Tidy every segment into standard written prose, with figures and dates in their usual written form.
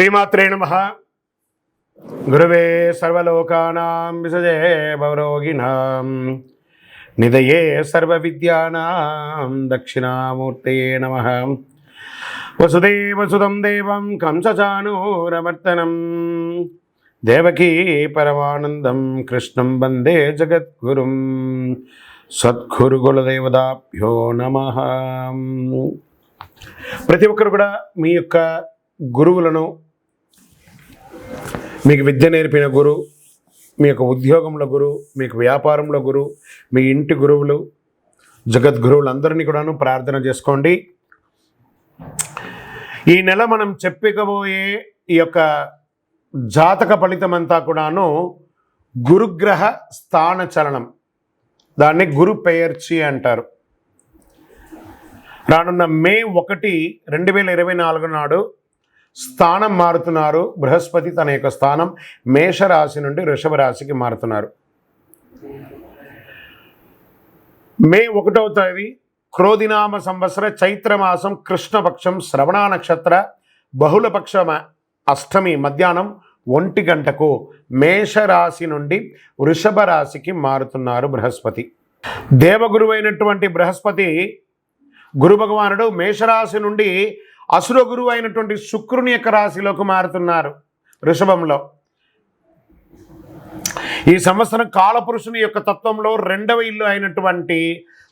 శ్రీమాత్రే నమః. గురవే సర్వలోకానాం విసజే భవరోగిణాం నిదయే సర్వవిద్యానాం దక్షిణామూర్తయే నమః. వసుదేవసుతం దేవం కంసచానూరమర్దనం దేవకీ పరమానందం కృష్ణం వందే జగద్గురుం. సద్గురుకులదేవతాభ్యో నమః. ప్రతి ఒక్కరు కూడా మీ యొక్క గురువులను, మీకు విద్య నేర్పిన గురువు, మీ యొక్క ఉద్యోగంలో గురువు, మీకు వ్యాపారంలో గురువు, మీ ఇంటి గురువులు, జగద్గురువులందరినీ కూడాను ప్రార్థన చేసుకోండి. ఈ నెల మనం చెప్పుకోబోయే ఈ యొక్క జాతక ఫలితం అంతా కూడాను గురుగ్రహ స్థాన చలనం, దాన్ని గురు పెయర్చి అంటారు. రానున్న మే 1, 2024 నాడు స్థానం మారుతున్నారు. బృహస్పతి తన యొక్క స్థానం మేషరాశి నుండి వృషభ రాశికి మారుతున్నారు. మే 1వ తేదీ క్రోధినామ సంవత్సర చైత్రమాసం కృష్ణపక్షం శ్రవణ నక్షత్ర బహుళపక్ష అష్టమి మధ్యాహ్నం 1 గంటకు మేషరాశి నుండి వృషభ రాశికి మారుతున్నారు బృహస్పతి. దేవగురువైనటువంటి బృహస్పతి గురు భగవానుడు మేషరాశి నుండి అసుర గురువు అయినటువంటి శుక్రుని యొక్క రాశిలోకి మారుతున్నారు వృషభంలో. ఈ సంవత్సరం కాలపురుషుని యొక్క తత్వంలో 2వ ఇల్లు అయినటువంటి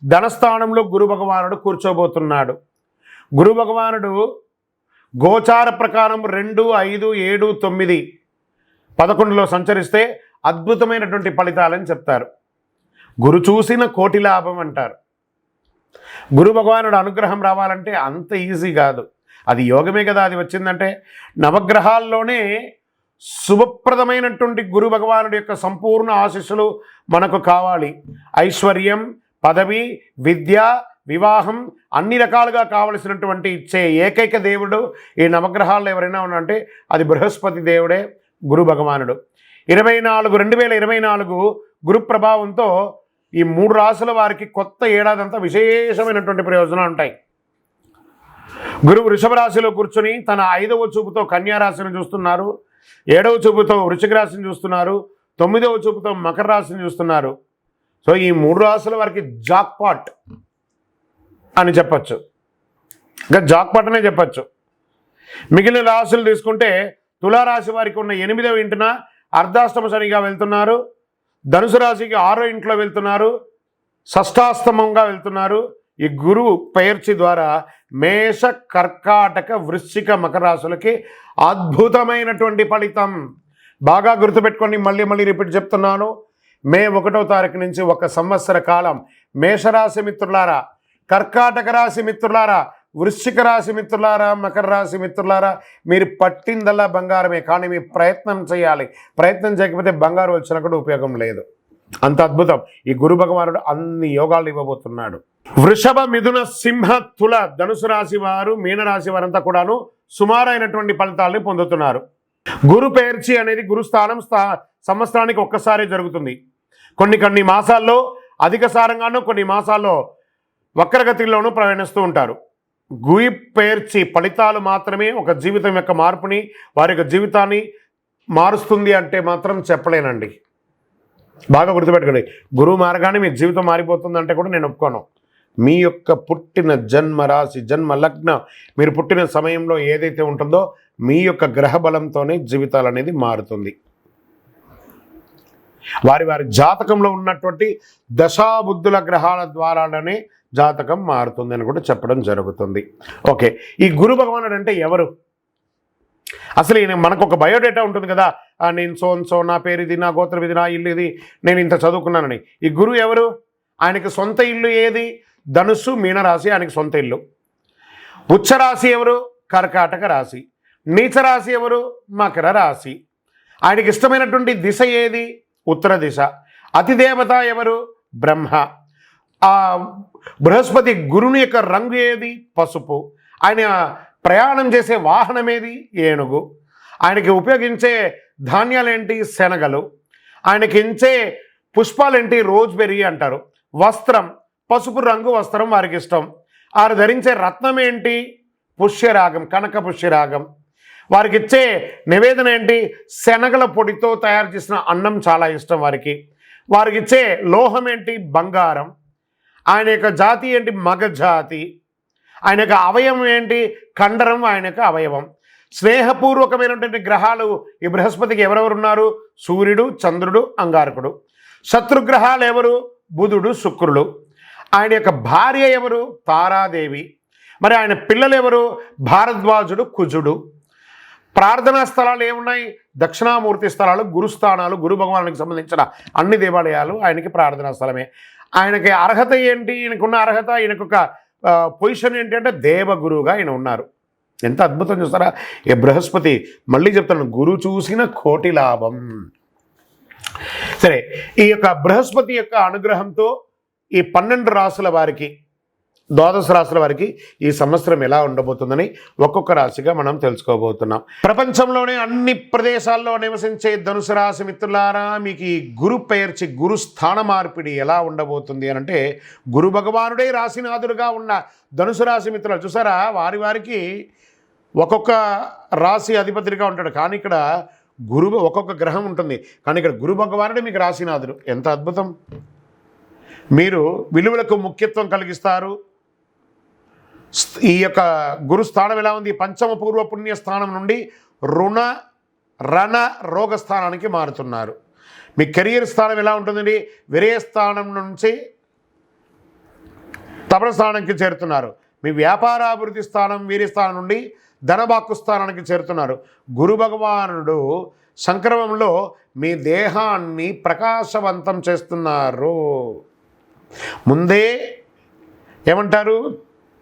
ధనస్థానంలో గురు భగవానుడు కూర్చోబోతున్నాడు. గురు భగవానుడు గోచార ప్రకారం 2, 5, 7, 9, 11లో సంచరిస్తే అద్భుతమైనటువంటి ఫలితాలని చెప్తారు. గురు చూసిన కోటి లాభం అంటారు. గురు భగవానుడు అనుగ్రహం రావాలంటే అంత ఈజీ కాదు, అది యోగమే కదా. అది వచ్చిందంటే నవగ్రహాల్లోనే శుభప్రదమైనటువంటి గురు భగవానుడి యొక్క సంపూర్ణ ఆశీస్సులు మనకు కావాలి. ఐశ్వర్యం, పదవి, విద్య, వివాహం అన్ని రకాలుగా కావలసినటువంటి ఇచ్చే ఏకైక దేవుడు ఈ నవగ్రహాల్లో ఎవరైనా ఉన్నారంటే అది బృహస్పతి దేవుడే, గురు భగవానుడు. 2024 గురు ప్రభావంతో ఈ 3 రాశుల వారికి కొత్త ఏడాదంతా విశేషమైనటువంటి ప్రయోజనాలు ఉంటాయి. గురువు వృషభ రాశిలో కూర్చొని తన 5వ చూపుతో కన్యా రాశిని చూస్తున్నారు, 7వ చూపుతో వృశ్చిక రాశిని చూస్తున్నారు, 9వ చూపుతో మకర రాశిని చూస్తున్నారు. సో ఈ 3 రాశుల వారికి జాక్పాట్ అని చెప్పచ్చు, ఇంకా జాక్పాట్ అనే చెప్పచ్చు. మిగిలిన రాశులు తీసుకుంటే తులారాశి వారికి ఉన్న 8వ ఇంటిన అర్ధాష్టమ శనిగా వెళ్తున్నారు, ధనుసు రాశికి 6వ ఇంట్లో వెళ్తున్నారు, షష్టాష్టమంగా వెళ్తున్నారు. ఈ గురువు పెయర్చి ద్వారా మేష, కర్కాటక, వృశ్చిక, మకర రాశులకి అద్భుతమైనటువంటి ఫలితం. బాగా గుర్తుపెట్టుకొని మళ్ళీ రిపీట్ చెప్తున్నాను. మే 1వ తారీఖు నుంచి 1 సంవత్సర కాలం మేషరాశి మిత్రులారా, కర్కాటక రాశి మిత్రులారా, వృశ్చిక రాశి మిత్రులారా, మకర రాశి మిత్రులారా, మీరు పట్టిందల్లా బంగారమే. కానీ మీరు ప్రయత్నం చేయాలి. ప్రయత్నం చేయకపోతే బంగారు వచ్చినా కూడా ఉపయోగం లేదు. అంత అద్భుతం ఈ గురు భగవానుడు అన్ని యోగాలు ఇవ్వబోతున్నాడు. వృషభ, మిథున, సింహ, తుల, ధనుసు రాశి వారు, మీనరాశి వారంతా కూడాను సుమారైనటువంటి ఫలితాలని పొందుతున్నారు. గురు పెయర్చి అనేది గురుస్థానం సంవత్సరానికి ఒక్కసారి జరుగుతుంది. కొన్ని మాసాల్లో అధిక సారంగానూ, కొన్ని మాసాల్లో వక్రగతిలోనూ ప్రయాణిస్తూ ఉంటారు. గురి పెయర్చి ఫలితాలు మాత్రమే ఒక జీవితం యొక్క మార్పుని, వారి యొక్క జీవితాన్ని మారుస్తుంది అంటే మాత్రం చెప్పలేనండి. బాగా గుర్తుపెట్టుకోండి, గురువు మారగానే మీ జీవితం మారిపోతుందంటే కూడా నేను ఒప్పుకోను. మీ యొక్క పుట్టిన జన్మ రాశి, జన్మ లగ్నం, మీరు పుట్టిన సమయంలో ఏదైతే ఉంటుందో మీ యొక్క గ్రహ బలంతోనే జీవితాలు అనేది మారుతుంది. వారి జాతకంలో ఉన్నటువంటి దశాబుద్ధుల గ్రహాల ద్వారానే జాతకం మారుతుంది అని కూడా చెప్పడం జరుగుతుంది. ఓకే, ఈ గురు భగవానుడు అంటే ఎవరు? అసలు ఈయన మనకు ఒక బయోడేటా ఉంటుంది కదా, నేను సో నా పేరు ఇది, నా గోత్రం ఇది, నా ఇల్లు ఇది, నేను ఇంత చదువుకున్నానని. ఈ గురువు ఎవరు? ఆయనకి సొంత ఇల్లు ఏది? ధనుస్సు, మీనరాశి ఆయనకి సొంత ఇల్లు. ఉచ్చరాశి ఎవరు? కర్కాటక రాశి. నీచరాశి ఎవరు? మకర రాశి. ఆయనకి ఇష్టమైనటువంటి దిశ ఏది? ఉత్తర దిశ. అతిదేవత ఎవరు? బ్రహ్మ. ఆ బృహస్పతి గురుని యొక్క రంగు ఏది? పసుపు. ఆయన ప్రయాణం చేసే వాహనం ఏది? ఏనుగు. ఆయనకి ఉపయోగించే ధాన్యాలేంటి? శనగలు. ఆయనకి ఇచ్చే పుష్పాలేంటి? రోజ్బెర్రీ అంటారు. వస్త్రం పసుపు రంగు వస్త్రం వారికి ఇష్టం. ఆయన ధరించే రత్నం ఏంటి? పుష్యరాగం, కనక పుష్యరాగం. వారికి ఇచ్చే నివేదన ఏంటి? శనగల పొడితో తయారు చేసిన అన్నం చాలా ఇష్టం వారికి. వారికి ఇచ్చే లోహం ఏంటి? బంగారం. ఆయన యొక్క జాతి ఏంటి? మగ జాతి. ఆయన యొక్క అవయవం ఏంటి? కండరం ఆయన యొక్క అవయవం. స్నేహపూర్వకమైనటువంటి గ్రహాలు ఈ బృహస్పతికి ఎవరెవరు ఉన్నారు? సూర్యుడు, చంద్రుడు, అంగారకుడు. శత్రుగ్రహాలు ఎవరు? బుధుడు, శుక్రుడు. ఆయన యొక్క భార్య ఎవరు? తారాదేవి. మరి ఆయన పిల్లలు ఎవరు? భారద్వాజుడు, కుజుడు. ప్రార్థనా స్థలాలు ఏమున్నాయి? దక్షిణామూర్తి స్థలాలు, గురుస్థానాలు, గురు భగవానునికి సంబంధించిన అన్ని దేవాలయాలు ఆయనకి ప్రార్థనా స్థలమే. ఆయనకి అర్హత ఏంటి? ఈయనకున్న అర్హత, ఈయనకొక పొజిషన్ ఏంటి అంటే దేవగురువుగా ఆయన ఉన్నారు. ఎంత అద్భుతం చూస్తారా ఈ బృహస్పతి. మళ్ళీ చెప్తాను, గురు చూసిన కోటి లాభం. సరే, ఈ యొక్క బృహస్పతి యొక్క అనుగ్రహంతో ఈ 12 రాసుల వారికి, ద్వాదశ రాశుల వారికి ఈ సంవత్సరం ఎలా ఉండబోతుందని ఒక్కొక్క రాశిగా మనం తెలుసుకోబోతున్నాం. ప్రపంచంలోనే అన్ని ప్రదేశాల్లో నివసించే ధనుసు రాశి మిత్రులారా, మీకు ఈ గురు పెయర్చి గురు స్థాన మార్పిడి ఎలా ఉండబోతుంది అని అంటే, గురు భగవానుడే రాశినాథుడుగా ఉన్న ధనుసు రాశి మిత్రులు చూసారా, వారికి ఒక్కొక్క రాశి అధిపతిగా ఉంటాడు. కానీ ఇక్కడ గురువు ఒక్కొక్క గ్రహం ఉంటుంది, కానీ ఇక్కడ గురు భగవానుడే మీకు రాశినాథుడు. ఎంత అద్భుతం! మీరు విలువలకు ముఖ్యత్వం కలిగిస్తారు. ఈ యొక్క గురుస్థానం ఎలా ఉంది? పంచమ పూర్వ పుణ్య స్థానం నుండి రుణ రణ రోగ స్థానానికి మారుతున్నారు. మీ కెరియర్ స్థానం ఎలా ఉంటుందండి? విరయ స్థానం నుంచి తపన స్థానానికి చేరుతున్నారు. మీ వ్యాపారాభివృద్ధి స్థానం వీర్యస్థానం నుండి ధనబాక్కు స్థానానికి చేరుతున్నారు. గురు భగవానుడు సంక్రమంలో మీ దేహాన్ని ప్రకాశవంతం చేస్తున్నారు. ముందే ఏమంటారు?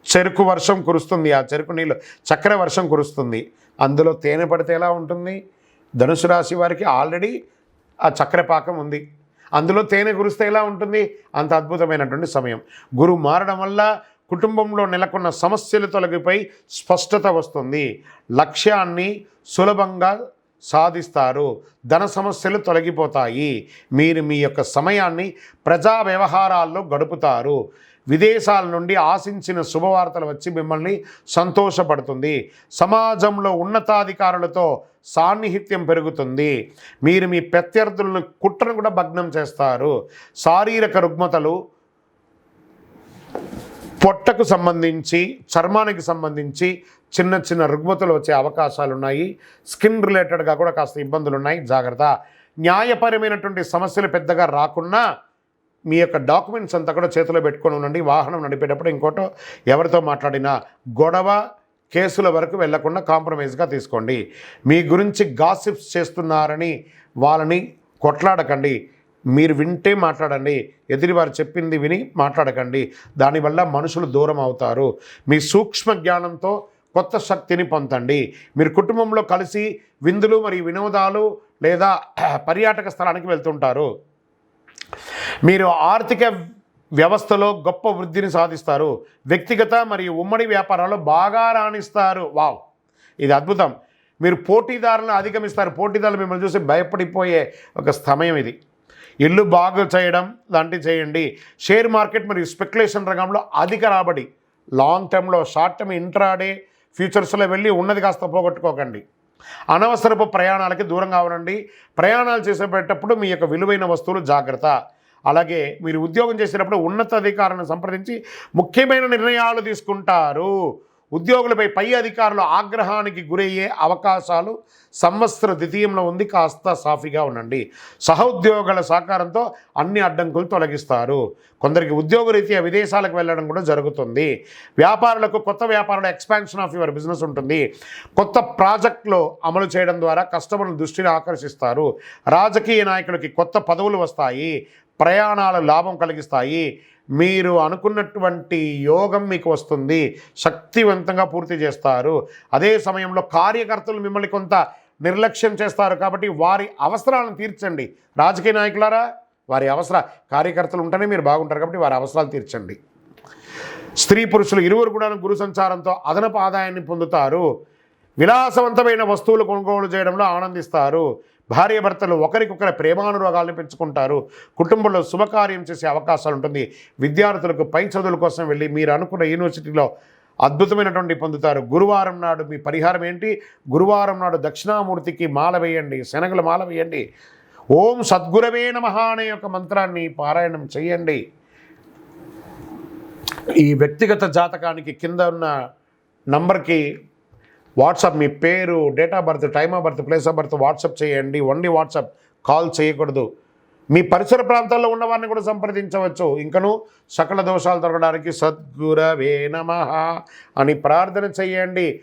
చెరుకు వర్షం కురుస్తుంది. ఆ చెరుకు నీళ్ళు చక్కెర వర్షం కురుస్తుంది. అందులో తేనె పడితే ఎలా ఉంటుంది? ధనుసు రాశి వారికి ఆల్రెడీ ఆ చక్కెర పాకం ఉంది. అందులో తేనె కురిస్తే ఎలా ఉంటుంది? అంత అద్భుతమైనటువంటి సమయం. గురువు మారడం వల్ల కుటుంబంలో నెలకొన్న సమస్యలు తొలగిపోయి స్పష్టత వస్తుంది. లక్ష్యాన్ని సులభంగా సాధిస్తారు. ధన సమస్యలు తొలగిపోతాయి. మీరు మీ యొక్క సమయాన్ని ప్రజా వ్యవహారాల్లో గడుపుతారు. విదేశాల నుండి ఆశించిన శుభవార్తలు వచ్చి మిమ్మల్ని సంతోషపడుతుంది. సమాజంలో ఉన్నతాధికారులతో సాన్నిహిత్యం పెరుగుతుంది. మీరు మీ ప్రత్యర్థులను కుట్రను కూడా భగ్నం చేస్తారు. శారీరక రుగ్మతలు, పొట్టకు సంబంధించి, చర్మానికి సంబంధించి చిన్న చిన్న రుగ్మతలు వచ్చే అవకాశాలు ఉన్నాయి. స్కిన్ రిలేటెడ్గా కూడా కాస్త ఇబ్బందులు ఉన్నాయి, జాగ్రత్త. న్యాయపరమైనటువంటి సమస్యలు పెద్దగా రాకున్నా మీ యొక్క డాక్యుమెంట్స్ అంతా కూడా చేతిలో పెట్టుకొని ఉండండి. వాహనం నడిపేటప్పుడు ఇంకోటో ఎవరితో మాట్లాడినా గొడవ కేసుల వరకు వెళ్లకుండా కాంప్రమైజ్గా తీసుకోండి. మీ గురించి గాసిప్స్ చేస్తున్నారని వాళ్ళని కొట్లాడకండి. మీరు వింటే మాట్లాడండి, ఎదుటివారు చెప్పింది విని మాట్లాడకండి. దానివల్ల మనుషులు దూరం అవుతారు. మీ సూక్ష్మ జ్ఞానంతో కొత్త శక్తిని పొందండి. మీరు కుటుంబంలో కలిసి విందులు మరియు వినోదాలు లేదా పర్యాటక స్థలానికి వెళ్తుంటారు. మీరు ఆర్థిక వ్యవస్థలో గొప్ప వృద్ధిని సాధిస్తారు. వ్యక్తిగత మరియు ఉమ్మడి వ్యాపారాల్లో బాగా రాణిస్తారు. వావ్, ఇది అద్భుతం. మీరు పోటీదారులను అధిగమిస్తారు. పోటీదారులు మిమ్మల్ని చూసి భయపడిపోయే ఒక సమయం ఇది. ఇల్లు బాగు చేయడం లాంటివి చేయండి. షేర్ మార్కెట్ మరియు స్పెక్యులేషన్ రంగంలో అధిక రాబడి. లాంగ్ టర్మ్లో, షార్ట్ టర్మ్, ఇంట్రాడే, ఫ్యూచర్స్లో వెళ్ళి ఉన్నది కాస్త పోగొట్టుకోకండి. అనవసరపు ప్రయాణాలకి దూరంగా ఉండండి. ప్రయాణాలు చేసేటప్పుడు మీ యొక్క విలువైన వస్తువులు జాగ్రత్త. అలాగే మీరు ఉద్యోగం చేసేటప్పుడు ఉన్నతాధికారులను సంప్రదించి ముఖ్యమైన నిర్ణయాలు తీసుకుంటారు. ఉద్యోగులపై పై అధికారులు ఆగ్రహానికి గురయ్యే అవకాశాలు సంవత్సర ద్వితీయంలో ఉంది. కాస్త సాఫీగా ఉండండి. సహోద్యోగుల సహకారంతో అన్ని అడ్డంకులు తొలగిస్తారు. కొందరికి ఉద్యోగరీత్యా విదేశాలకు వెళ్ళడం కూడా జరుగుతుంది. వ్యాపారులకు కొత్త వ్యాపారాల ఎక్స్పాన్షన్ ఆఫ్ యువర్ బిజినెస్ ఉంటుంది. కొత్త ప్రాజెక్టులు అమలు చేయడం ద్వారా కస్టమర్ల దృష్టిని ఆకర్షిస్తారు. రాజకీయ నాయకులకి కొత్త పదవులు వస్తాయి. ప్రయాణాలు లాభం కలిగిస్తాయి. మీరు అనుకున్నటువంటి యోగం మీకు వస్తుంది. శక్తివంతంగా పూర్తి చేస్తారు. అదే సమయంలో కార్యకర్తలు మిమ్మల్ని కొంత నిర్లక్ష్యం చేస్తారు. కాబట్టి వారి అవసరాలను తీర్చండి. రాజకీయ నాయకులారా, వారి కార్యకర్తలు ఉంటేనే మీరు బాగుంటారు. కాబట్టి వారి అవసరాలు తీర్చండి. స్త్రీ పురుషులు ఇరువురు కూడా గురు సంచారంతో అదనపు ఆదాయాన్ని పొందుతారు. విలాసవంతమైన వస్తువులు కొనుగోలు చేయడంలో ఆనందిస్తారు. భార్యాభర్తలు ఒకరికొకరి ప్రేమానురాగాలను పెంచుకుంటారు. కుటుంబంలో శుభకార్యం చేసే అవకాశాలు ఉంటుంది. విద్యార్థులకు పై చదువుల కోసం వెళ్ళి మీరు అనుకున్న యూనివర్సిటీలో అద్భుతమైనటువంటి పొందుతారు. గురువారం నాడు మీ పరిహారం ఏంటి? గురువారం నాడు దక్షిణామూర్తికి మాల వేయండి, శనగల మాల వేయండి. ఓం సద్గురవే నమః అనే యొక్క మంత్రాన్ని పారాయణం చేయండి. ఈ వ్యక్తిగత జాతకానికి కింద ఉన్న నంబర్కి వాట్సాప్, మీ పేరు, date of birth, time of birth, place of birth WhatsApp చేయండి. ఓన్లీ వాట్సాప్, కాల్ చేయకూడదు. మీ పరిసర ప్రాంతాల్లో ఉన్న వారిని కూడా సంప్రదించవచ్చు. ఇంకను సకల దోషాలు తొలగడానికి సద్గురవే నమః అని ప్రార్థన చేయండి.